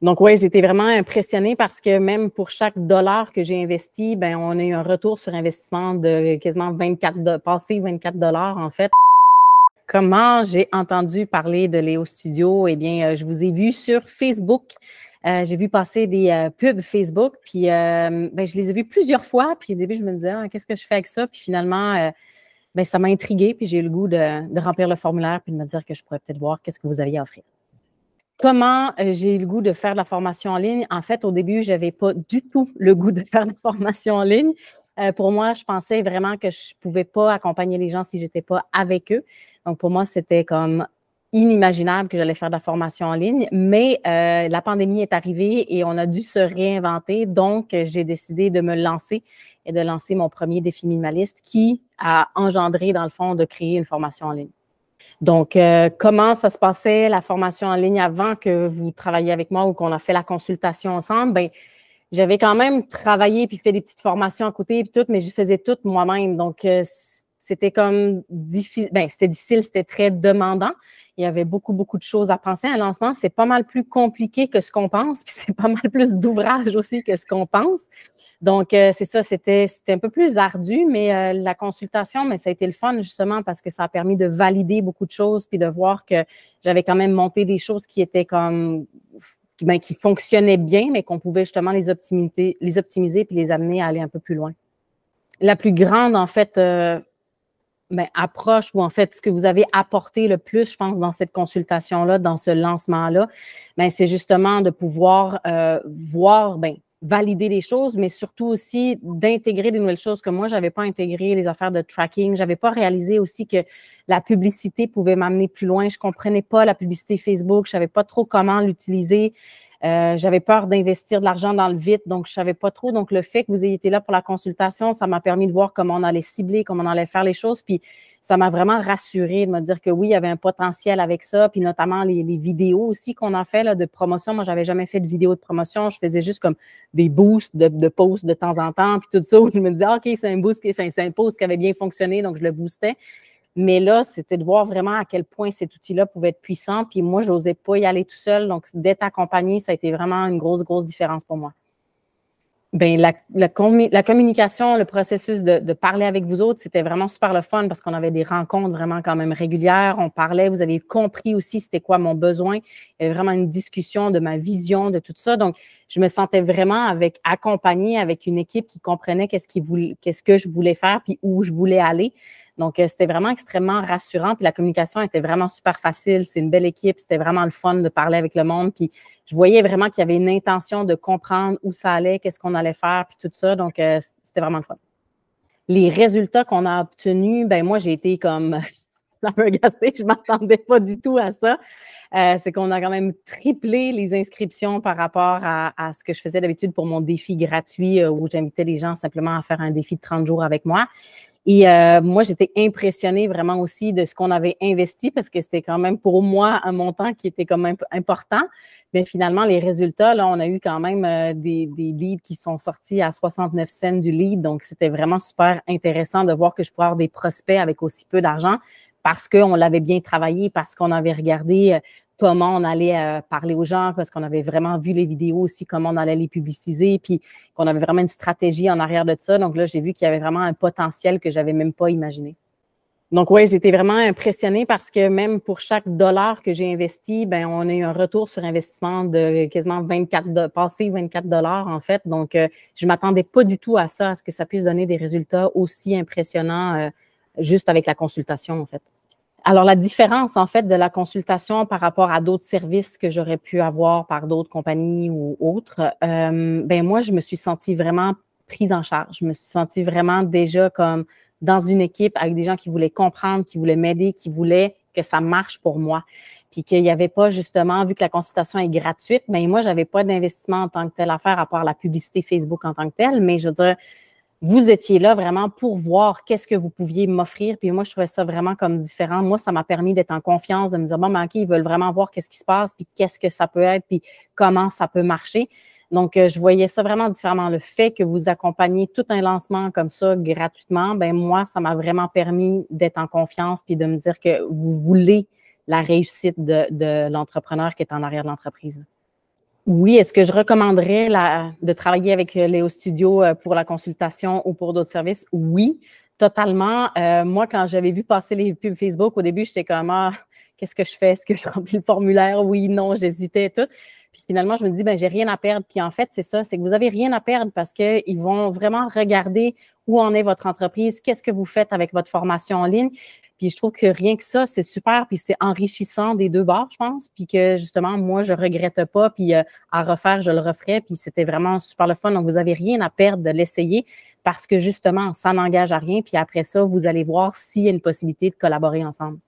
Donc, oui, j'ai été vraiment impressionnée parce que même pour chaque dollar que j'ai investi, ben, on a eu un retour sur investissement de quasiment 24 en fait. Comment j'ai entendu parler de Léo Studio? Eh bien, je vous ai vu sur Facebook. J'ai vu passer des pubs Facebook, puis ben, je les ai vus plusieurs fois. Puis au début, je me disais, ah, qu'est-ce que je fais avec ça? Puis finalement, ben, ça m'a intriguée, puis j'ai eu le goût de remplir le formulaire puis de me dire que je pourrais peut-être voir qu'est-ce que vous aviez à offrir. Comment j'ai eu le goût de faire de la formation en ligne? En fait, au début, je n'avais pas du tout le goût de faire de la formation en ligne. Pour moi, je pensais vraiment que je ne pouvais pas accompagner les gens si je n'étais pas avec eux. Donc, pour moi, c'était comme inimaginable que j'allais faire de la formation en ligne. Mais la pandémie est arrivée et on a dû se réinventer. Donc, j'ai décidé de me lancer et de lancer mon premier défi minimaliste qui a engendré, dans le fond, de créer une formation en ligne. Donc, comment ça se passait, la formation en ligne avant que vous travailliez avec moi ou qu'on a fait la consultation ensemble? Bien, j'avais quand même travaillé puis fait des petites formations à côté et tout, mais je faisais tout moi-même. Donc, c'était comme difficile. Bien, c'était difficile, c'était très demandant. Il y avait beaucoup, beaucoup de choses à penser. Un lancement, c'est pas mal plus compliqué que ce qu'on pense, puis c'est pas mal plus d'ouvrage aussi que ce qu'on pense. Donc, c'est ça, c'était un peu plus ardu, mais la consultation, mais ça a été le fun justement parce que ça a permis de valider beaucoup de choses puis de voir que j'avais quand même monté des choses qui étaient comme, ben, qui fonctionnaient bien, mais qu'on pouvait justement les optimiser puis les amener à aller un peu plus loin. La plus grande, en fait, ben, approche ou en fait, ce que vous avez apporté le plus, je pense, dans cette consultation-là, dans ce lancement-là, ben, c'est justement de pouvoir voir, ben, valider les choses, mais surtout aussi d'intégrer des nouvelles choses que moi, je n'avais pas intégré, les affaires de tracking. Je n'avais pas réalisé aussi que la publicité pouvait m'amener plus loin. Je ne comprenais pas la publicité Facebook. Je ne savais pas trop comment l'utiliser. J'avais peur d'investir de l'argent dans le vide, donc je ne savais pas trop. Donc, le fait que vous ayez été là pour la consultation, ça m'a permis de voir comment on allait cibler, comment on allait faire les choses. Puis, ça m'a vraiment rassurée de me dire que oui, il y avait un potentiel avec ça. Puis, notamment les vidéos aussi qu'on a fait là, de promotion. Moi, je n'avais jamais fait de vidéo de promotion. Je faisais juste comme des boosts de posts de temps en temps. Puis, tout ça, où je me disais, OK, c'est un boost, enfin, c'est un post qui avait bien fonctionné, donc je le boostais. Mais là, c'était de voir vraiment à quel point cet outil-là pouvait être puissant. Puis moi, je n'osais pas y aller tout seul. Donc, d'être accompagné, ça a été vraiment une grosse, grosse différence pour moi. Bien, la communication, le processus de parler avec vous autres, c'était vraiment super le fun parce qu'on avait des rencontres vraiment quand même régulières. On parlait, vous avez compris aussi c'était quoi mon besoin. Il y avait vraiment une discussion de ma vision, de tout ça. Donc, je me sentais vraiment accompagnée avec une équipe qui comprenait qu'est-ce que je voulais faire puis où je voulais aller. Donc, c'était vraiment extrêmement rassurant. Puis la communication était vraiment super facile. C'est une belle équipe. C'était vraiment le fun de parler avec le monde. Puis je voyais vraiment qu'il y avait une intention de comprendre où ça allait, qu'est-ce qu'on allait faire, puis tout ça. Donc, c'était vraiment le fun. Les résultats qu'on a obtenus, ben moi, j'ai été comme flabbergastée. Je ne m'attendais pas du tout à ça. C'est qu'on a quand même triplé les inscriptions par rapport à ce que je faisais d'habitude pour mon défi gratuit où j'invitais les gens simplement à faire un défi de 30 jours avec moi. Et moi, j'étais impressionnée vraiment aussi de ce qu'on avait investi parce que c'était quand même pour moi un montant qui était quand même important. Mais finalement, les résultats, là, on a eu quand même des leads qui sont sortis à 69 cents du lead. Donc, c'était vraiment super intéressant de voir que je pourrais avoir des prospects avec aussi peu d'argent parce qu'on l'avait bien travaillé, parce qu'on avait regardé comment on allait parler aux gens, parce qu'on avait vraiment vu les vidéos aussi, comment on allait les publiciser, puis qu'on avait vraiment une stratégie en arrière de ça. Donc là, j'ai vu qu'il y avait vraiment un potentiel que je n'avais même pas imaginé. Donc oui, j'ai été vraiment impressionnée parce que même pour chaque dollar que j'ai investi, ben on a eu un retour sur investissement de quasiment 24 en fait. Donc, je ne m'attendais pas du tout à ça, à ce que ça puisse donner des résultats aussi impressionnants juste avec la consultation, en fait. Alors, la différence, en fait, de la consultation par rapport à d'autres services que j'aurais pu avoir par d'autres compagnies ou autres, ben moi, je me suis sentie vraiment prise en charge. Je me suis sentie vraiment déjà comme dans une équipe avec des gens qui voulaient comprendre, qui voulaient m'aider, qui voulaient que ça marche pour moi. Puis qu'il n'y avait pas justement, vu que la consultation est gratuite, mais moi, je n'avais pas d'investissement en tant que tel à faire à part la publicité Facebook en tant que telle, mais je veux dire, vous étiez là vraiment pour voir qu'est-ce que vous pouviez m'offrir. Puis moi, je trouvais ça vraiment comme différent. Moi, ça m'a permis d'être en confiance, de me dire, bon, ben, OK, ils veulent vraiment voir qu'est-ce qui se passe, puis qu'est-ce que ça peut être, puis comment ça peut marcher. Donc, je voyais ça vraiment différemment. Le fait que vous accompagniez tout un lancement comme ça gratuitement, ben moi, ça m'a vraiment permis d'être en confiance puis de me dire que vous voulez la réussite de l'entrepreneur qui est en arrière de l'entreprise. Oui, est-ce que je recommanderais de travailler avec Léo Studio pour la consultation ou pour d'autres services? Oui, totalement. Moi, quand j'avais vu passer les pubs Facebook, au début, j'étais comme, ah, qu'est-ce que je fais? Est-ce que je remplis le formulaire? Oui, non, j'hésitais et tout. Puis finalement, je me dis, ben, j'ai rien à perdre. Puis en fait, c'est ça, c'est que vous avez rien à perdre parce qu'ils vont vraiment regarder où en est votre entreprise, qu'est-ce que vous faites avec votre formation en ligne. Puis je trouve que rien que ça, c'est super, puis c'est enrichissant des deux bords, je pense, puis que justement, moi, je regrette pas, puis à refaire, je le referais, puis c'était vraiment super le fun. Donc, vous n'avez rien à perdre de l'essayer parce que justement, ça n'engage à rien, puis après ça, vous allez voir s'il y a une possibilité de collaborer ensemble.